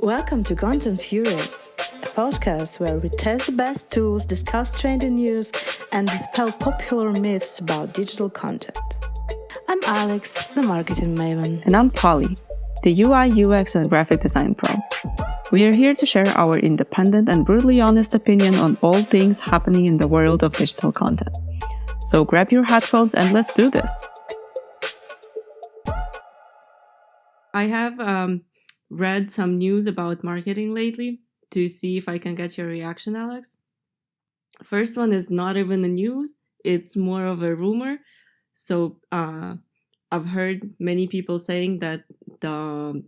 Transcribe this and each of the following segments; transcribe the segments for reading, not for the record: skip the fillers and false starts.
Welcome to Content Furies, a podcast where we test the best tools, discuss trending news, and dispel popular myths about digital content. I'm Alex, the marketing maven. And I'm Polly, the UI, UX, and graphic design pro. We are here to share our independent and brutally honest opinion on all things happening in the world of digital content. So grab your headphones and let's do this. I have read some news about marketing lately to see if I can get your reaction, Alex. First one is not even a news, it's more of a rumor. So I've heard many people saying that the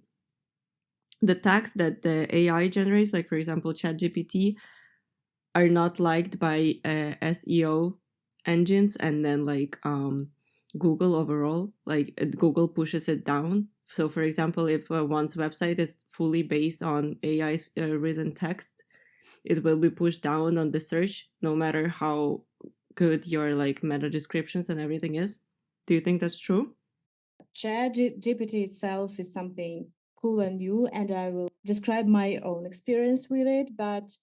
text that the AI generates, like for example ChatGPT, are not liked by SEO engines, and then Google overall, Google pushes it down. So for example, if one's website is fully based on AI written text, it will be pushed down on the search, no matter how good your meta descriptions and everything is. Do you think that's true? ChatGPT itself is something cool and new, and I will describe my own experience with it. But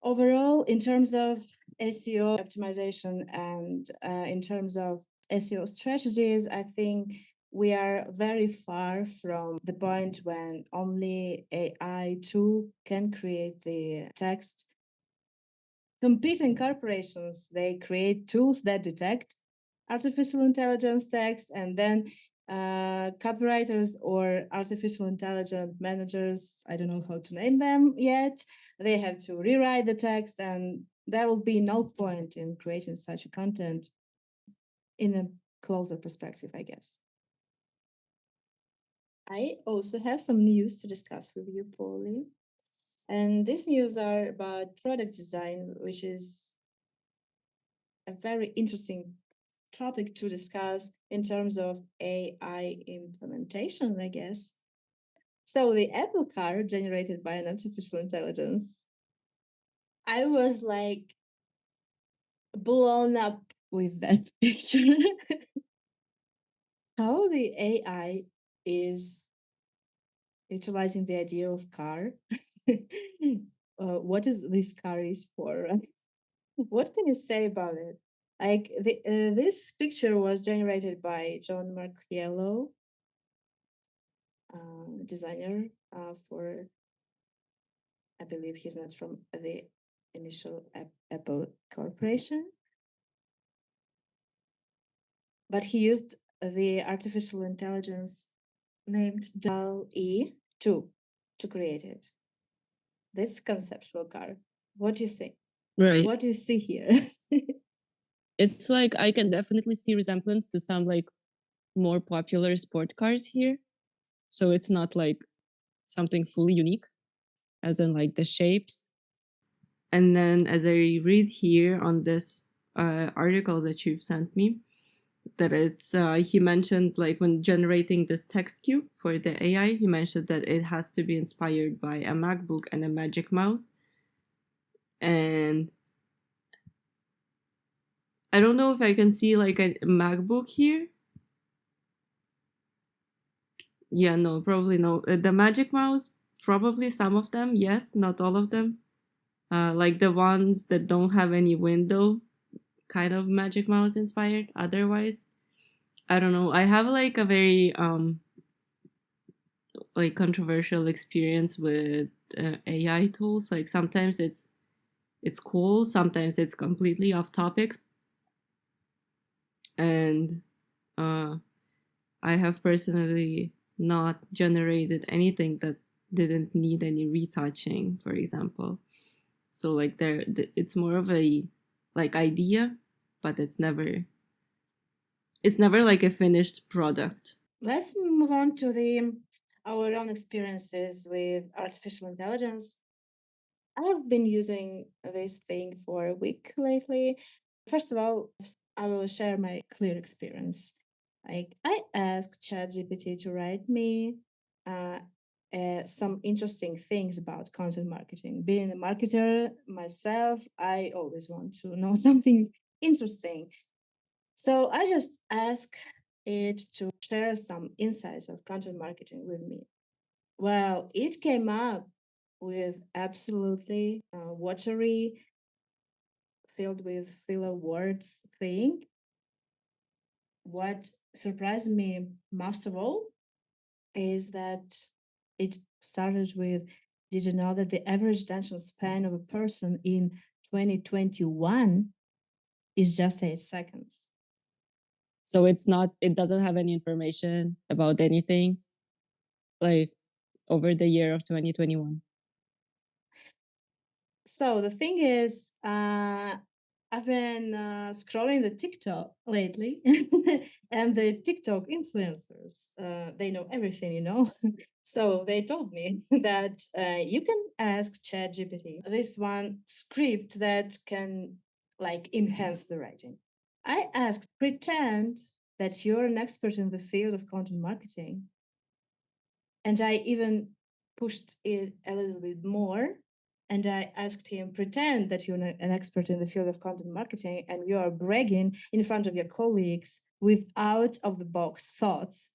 overall, in terms of SEO optimization and in terms of SEO strategies, I think we are very far from the point when only AI tool can create the text. Competing corporations, they create tools that detect artificial intelligence text, and then copywriters or artificial intelligence managers, I don't know how to name them yet, they have to rewrite the text, and there will be no point in creating such a content in a closer perspective, I guess. I also have some news to discuss with you, Polly. And these news are about product design, which is a very interesting topic to discuss in terms of AI implementation, I guess. So the Apple car generated by an artificial intelligence, I was like blown up with that picture. How the AI is utilizing the idea of car. What is this car is for? What can you say about it? This picture was generated by John Marchiello, designer for, I believe he's not from the initial Apple Corporation, but he used the artificial intelligence named DAL-E 2 to create it. This conceptual car. What do you think? Right. What do you see here? It's like I can definitely see resemblance to some more popular sport cars here. So it's not something fully unique, as in the shapes. And then as I read here on this article that you've sent me, that it's he mentioned when generating this text cube for the AI, he mentioned that it has to be inspired by a MacBook and a Magic Mouse. And I don't know if I can see a MacBook here. Yeah, no, probably no. The Magic Mouse, probably some of them, yes, not all of them. Like the ones that don't have any window, kind of Magic Mouse inspired. Otherwise, I don't know. I have a very controversial experience with AI tools. Sometimes it's cool, sometimes it's completely off topic, and I have personally not generated anything that didn't need any retouching, for example. So it's more of a idea, but it's never a finished product. Let's move on to our own experiences with artificial intelligence. I've been using this thing for a week lately. First of all, I will share my clear experience. I asked ChatGPT to write me some interesting things about content marketing. Being a marketer myself, I always want to know something interesting. So I just asked it to share some insights of content marketing with me. Well, it came up with absolutely watery, filled with filler words thing. What surprised me most of all is that it started with, did you know that the average attention span of a person in 2021 is just 8 seconds? So it doesn't have any information about anything like over the year of 2021. So the thing is, I've been scrolling the TikTok lately, and the TikTok influencers, they know everything, you know. So they told me that you can ask ChatGPT this one script that can like enhance the writing. I asked, pretend that you're an expert in the field of content marketing, and I even pushed it a little bit more. And I asked him, pretend that you're an expert in the field of content marketing and you are bragging in front of your colleagues with out of the box thoughts.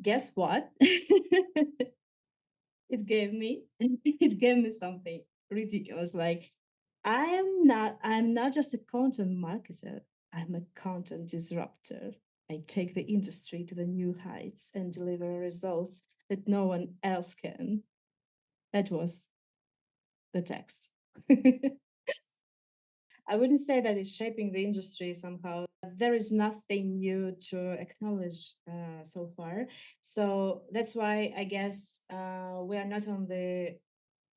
Guess what? It gave me something ridiculous. Like, I'm not just a content marketer, I'm a content disruptor. I take the industry to the new heights and deliver results that no one else can. That was the text. I wouldn't say that it's shaping the industry somehow. There is nothing new to acknowledge so far. So that's why I guess we are not on the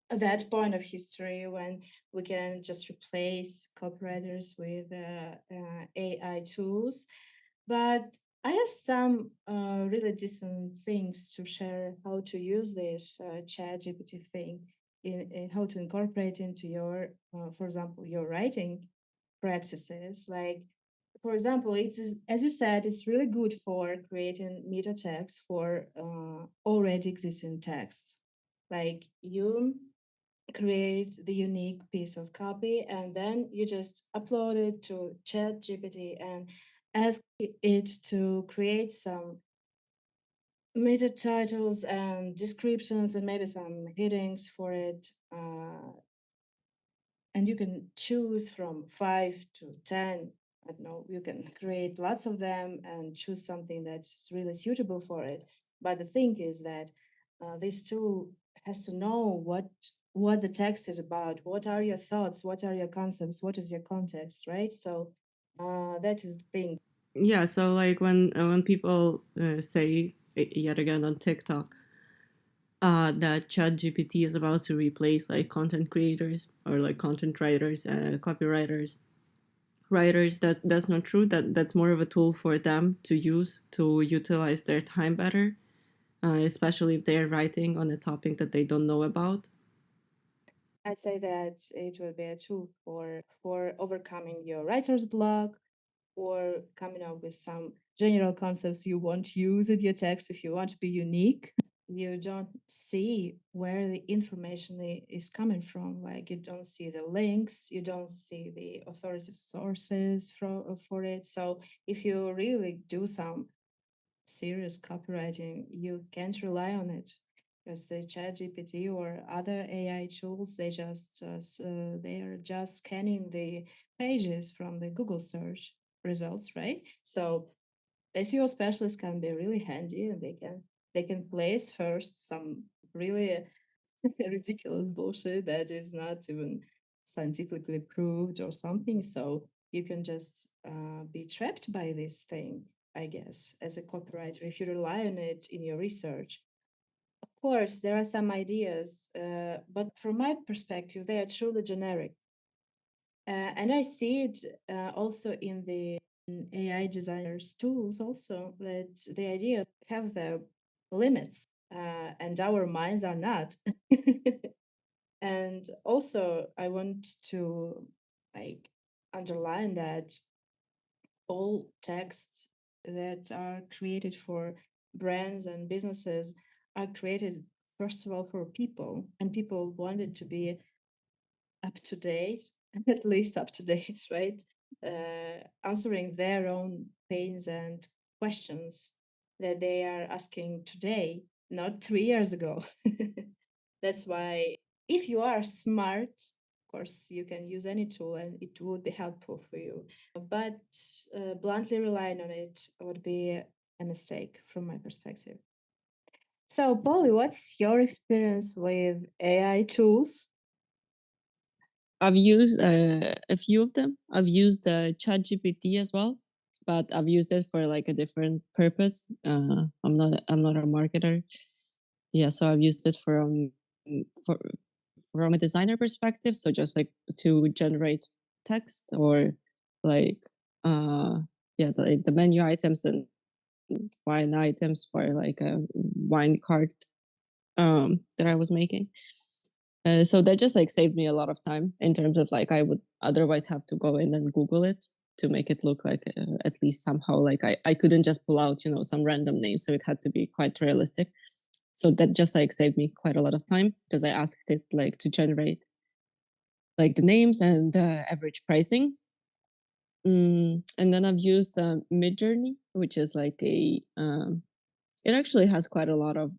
that point of history when we can just replace copywriters with AI tools. But I have some really decent things to share how to use this chat GPT thing in how to incorporate into your, for example, your writing practices. Like, for example, it's, as you said, it's really good for creating meta text for already existing texts. Like, you create the unique piece of copy and then you just upload it to chat gpt and ask it to create some meta titles and descriptions and maybe some headings for it, and you can choose from 5 to 10. I don't know, you can create lots of them and choose something that's really suitable for it. But the thing is that this tool has to know what the text is about, what are your thoughts, what are your concepts, what is your context, right? So that is the thing. Yeah, so like when people say yet again on TikTok that ChatGPT is about to replace like content creators or like content writers, copywriters, writers, that's not true. That's more of a tool for them to use to utilize their time better, especially if they are writing on a topic that they don't know about. I'd say that it will be a tool for overcoming your writer's block or coming up with some general concepts you want to use in your text if you want to be unique. You don't see where the information is coming from. Like, you don't see the links, you don't see the authoritative sources for it. So if you really do some serious copywriting, you can't rely on it because the chat gpt or other ai tools, they are just scanning the pages from the google search results, right? So SEO specialists can be really handy and they can place first some really ridiculous bullshit that is not even scientifically proved or something. So you can just be trapped by this thing, I guess, as a copywriter, if you rely on it in your research. Of course, there are some ideas, but from my perspective, they are truly generic. And I see it also in the AI designers tools also, that the ideas have their limits, and our minds are not. And also, I want to like underline that all texts that are created for brands and businesses are created first of all for people, and people want it to be up to date, at least up to date, right? Answering their own pains and questions that they are asking today. not 3 years ago. That's why if you are smart, of course, you can use any tool and it would be helpful for you. But bluntly relying on it would be a mistake from my perspective. So, Polly, what's your experience with AI tools? I've used a few of them. I've used ChatGPT as well, but I've used it for like a different purpose. I'm not a marketer. Yeah, so I've used it for from a designer perspective. So just like to generate text or like yeah, the menu items and wine items for like a wine cart that I was making. So that just like saved me a lot of time in terms of like I would otherwise have to go in and Google it to make it look like at least somehow like I couldn't just pull out, some random name. So it had to be quite realistic. So that just like saved me quite a lot of time because I asked it like to generate like the names and the average pricing. And then I've used Midjourney, which is like it actually has quite a lot of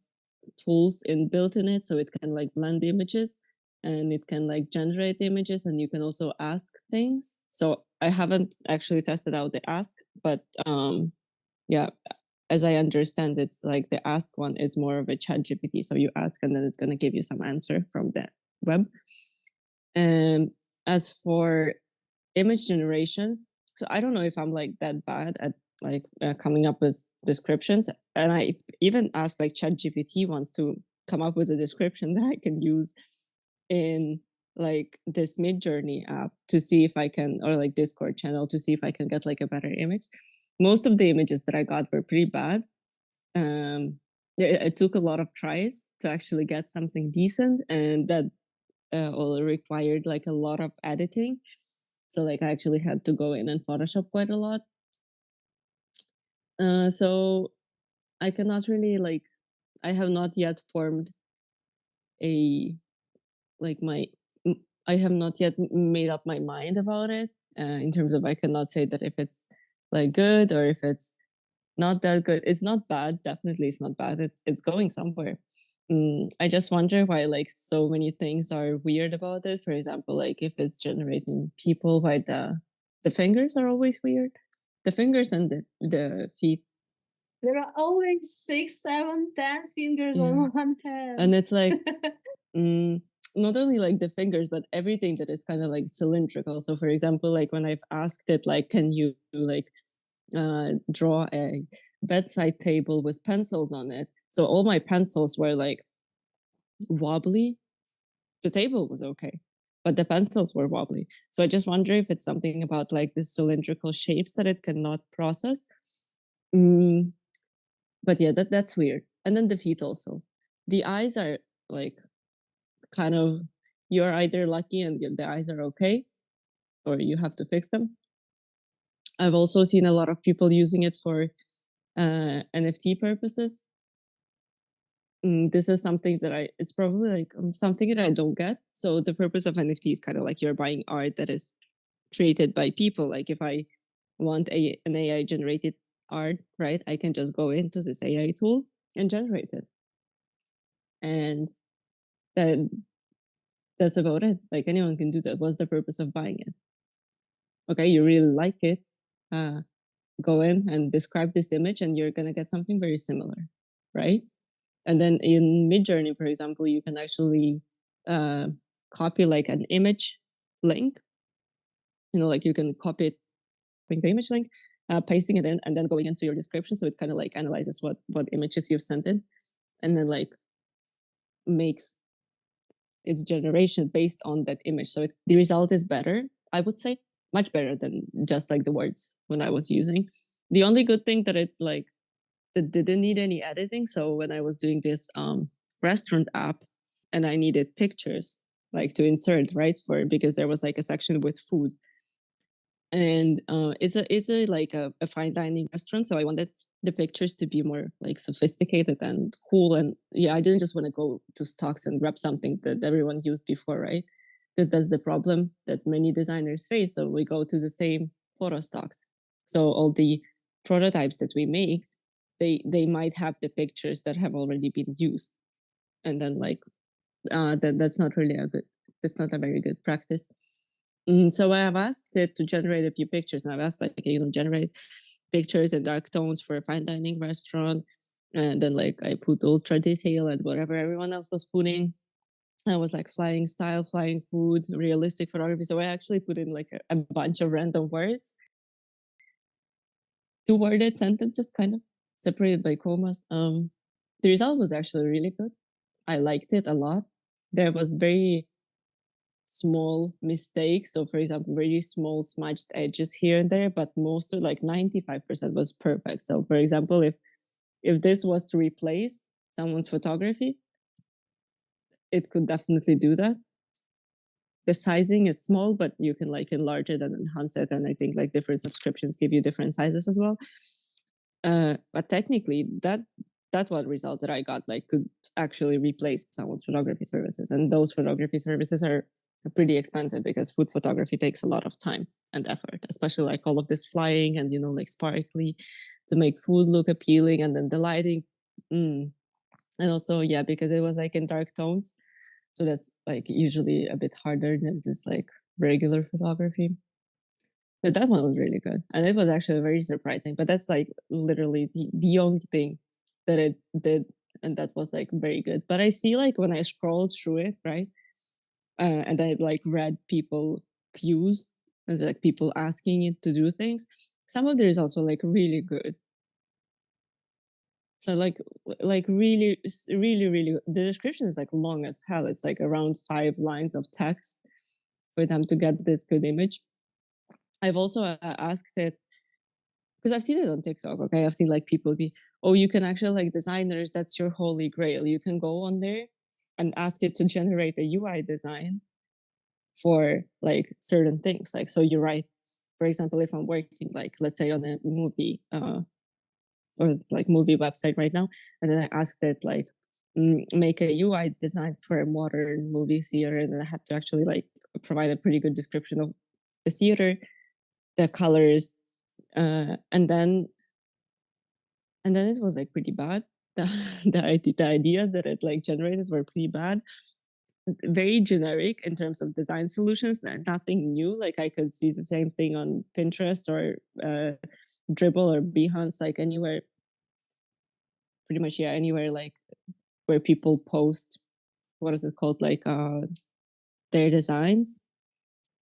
tools built in it, so it can like blend images and it can like generate images, and you can also ask things. So I haven't actually tested out the ask, but yeah, as I understand, it's like the ask one is more of a chat GPT. So you ask and then it's going to give you some answer from the web. And as for image generation, so I don't know if I'm like that bad at like coming up with descriptions. And I even asked like chat GPT once to come up with a description that I can use in like this Midjourney app to see if I can, or like Discord channel to see if I can get like a better image. Most of the images that I got were pretty bad. It took a lot of tries to actually get something decent, and that all required like a lot of editing. So like I actually had to go in and Photoshop quite a lot. So I cannot really like I have not yet formed a like my I have not yet made up my mind about it in terms of I cannot say that if it's like good or if it's not that good. It's not bad. Definitely, it's not bad. It's going somewhere. I just wonder why like so many things are weird about it. For example, like if it's generating people, why the fingers are always weird. The fingers and the feet. There are always 6, 7, 10 fingers Yeah. on one hand. And it's like not only like the fingers, but everything that is kind of like cylindrical. So for example, like when I've asked it, like, can you like draw a bedside table with pencils on it? So all my pencils were like wobbly. The table was okay, but the pencils were wobbly. So I just wonder if it's something about like the cylindrical shapes that it cannot process. But yeah, that's weird. And then the feet also. The eyes are like kind of, you're either lucky and the eyes are okay, or you have to fix them. I've also seen a lot of people using it for NFT purposes. This is something that it's probably like something that I don't get. So the purpose of NFT is kind of like you're buying art that is created by people. Like if I want an AI generated art, right, I can just go into this AI tool and generate it. And that that's about it. Like anyone can do that. What's the purpose of buying it? Okay, you really like it. Go in and describe this image and you're going to get something very similar, right? And then in Midjourney, for example, you can actually copy like an image link. Like you can copy it, the image link, pasting it in, and then going into your description. So it kind of like analyzes what images you've sent in, and then like makes its generation based on that image. So the result is better, I would say, much better than just like the words when I was using. The only good thing that it like that didn't need any editing. So when I was doing this restaurant app and I needed pictures like to insert, right, for because there was like a section with food. And it's a like a fine dining restaurant, so I wanted the pictures to be more like sophisticated and cool. And yeah, I didn't just want to go to stocks and grab something that everyone used before, right? Because that's the problem that many designers face. So we go to the same photo stocks. So all the prototypes that we make they might have the pictures that have already been used, and then like that's not really that's not a very good practice. So I have asked it to generate a few pictures, and I've asked like, generate pictures in dark tones for a fine dining restaurant, and then like I put ultra detail and whatever everyone else was putting. I was like flying style, flying food, realistic photography. So I actually put in like a bunch of random words, two-worded sentences, kind of separated by commas. The result was actually really good. I liked it a lot. There was very small mistakes. So, for example, very small smudged edges here and there, but most of like 95% was perfect. So, for example, if this was to replace someone's photography, it could definitely do that. The sizing is small, but you can like enlarge it and enhance it. And I think like different subscriptions give you different sizes as well. But technically, that one result that I got like could actually replace someone's photography services, and those photography services are pretty expensive because food photography takes a lot of time and effort, especially like all of this flying and like sparkly to make food look appealing, and then the lighting, and also because it was like in dark tones, so that's like usually a bit harder than this like regular photography. But that one was really good. And it was actually very surprising. But that's like literally the only thing that it did. And that was like very good. But I see like when I scrolled through it, right? And I like read people cues and like people asking it to do things. Some of there is also like really good. So like really, really, the description is like long as hell. It's like around 5 lines of text for them to get this good image. I've also asked it, because I've seen it on TikTok. Okay, I've seen like people be, oh, you can actually like designers, that's your holy grail. You can go on there and ask it to generate a UI design for like certain things. Like, so you write, for example, if I'm working like, let's say on a movie or like movie website right now, and then I asked it like, make a UI design for a modern movie theater, and then I had to actually like provide a pretty good description of the theater, the colors, and then it was like pretty bad. The ideas that it like generated were pretty bad, very generic in terms of design solutions, nothing new. Like I could see the same thing on Pinterest or Dribble or Behance, like anywhere, pretty much anywhere like where people post, what is it called, like their designs.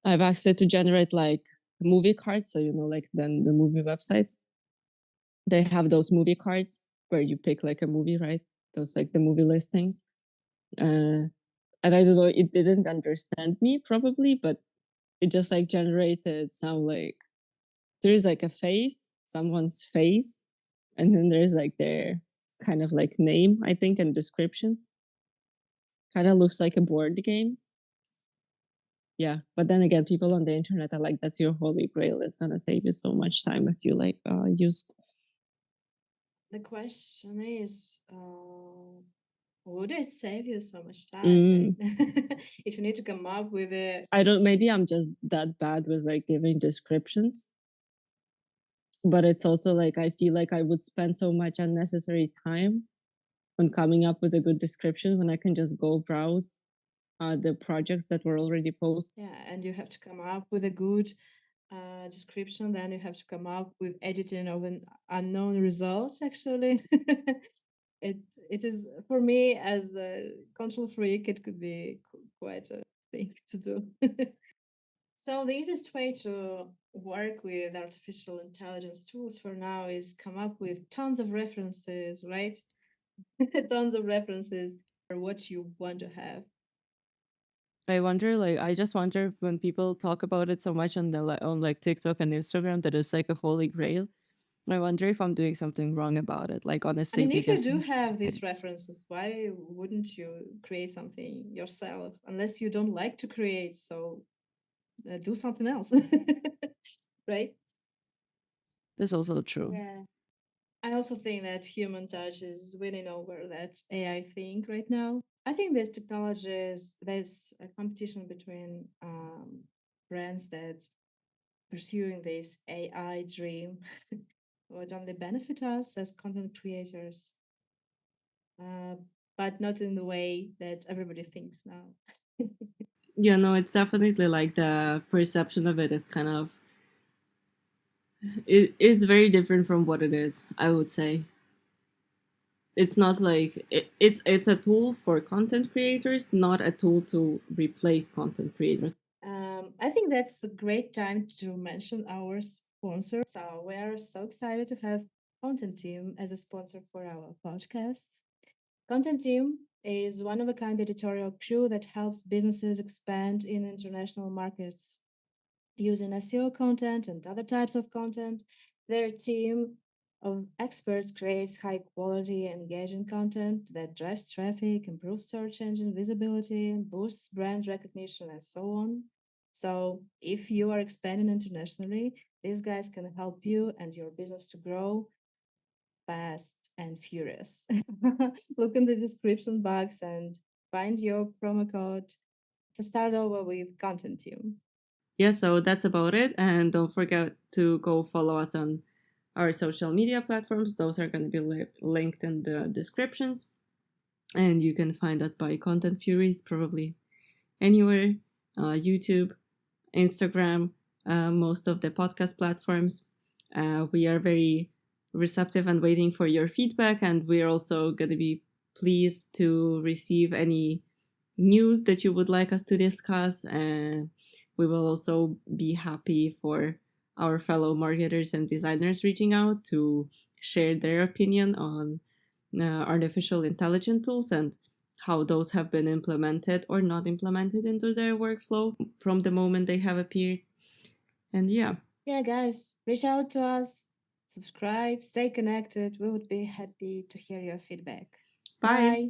I've asked it to generate like movie cards, so like then the movie websites, they have those movie cards where you pick like a movie, right? Those like the movie listings. And I don't know, it didn't understand me probably, but it just like generated some like, there's like a face, someone's face, and then there's like their kind of like name, I think, and description. Kind of looks like a board game. Yeah, but then again, people on the internet are like, that's your holy grail. It's gonna save you so much time if you like used. The question is, would it save you so much time, right? If you need to come up with it. I don't, maybe I'm just that bad with like giving descriptions. But it's also like, I feel like I would spend so much unnecessary time on coming up with a good description when I can just go browse the projects that were already posted. Yeah, and you have to come up with a good description, then you have to come up with editing of an unknown result, actually. It is, for me as a control freak, it could be quite a thing to do. So the easiest way to work with artificial intelligence tools for now is come up with tons of references, right? Tons of references for what you want to have. I wonder, like, I just wonder when people talk about it so much on on like TikTok and Instagram that it's like a holy grail. I wonder if I'm doing something wrong about it. Like, I honestly, mean, if you because do have these references, why wouldn't you create something yourself? Unless you don't like to create, so do something else, right? that's also true. Yeah. I also think that human touch is winning over that AI thing right now. I think there's a competition between brands that pursuing this AI dream would only benefit us as content creators, uh, but not in the way that everybody thinks now. Yeah, no, it's definitely like the perception of it is kind of it's very different from what it is, I would say. It's not like it's a tool for content creators, not a tool to replace content creators. I think that's a great time to mention our sponsor. So we're so excited to have Content Team as a sponsor for our podcast. Content Team is one of a kind editorial crew that helps businesses expand in international markets using SEO content and other types of content. Their team of experts creates high quality, engaging content that drives traffic, improves search engine visibility, boosts brand recognition, and so on. So, if you are expanding internationally, these guys can help you and your business to grow fast and furious. Look in the description box and find your promo code to start over with Content Team. Yeah, so that's about it. And don't forget to go follow us on our social media platforms. Those are going to be linked in the descriptions. And you can find us by Content Furies, probably anywhere, YouTube, Instagram, most of the podcast platforms. We are very receptive and waiting for your feedback. And we're also going to be pleased to receive any news that you would like us to discuss. And we will also be happy for our fellow marketers and designers reaching out to share their opinion on artificial intelligence tools and how those have been implemented or not implemented into their workflow from the moment they have appeared. And yeah. Yeah, guys, reach out to us, subscribe, stay connected. We would be happy to hear your feedback. Bye. Bye.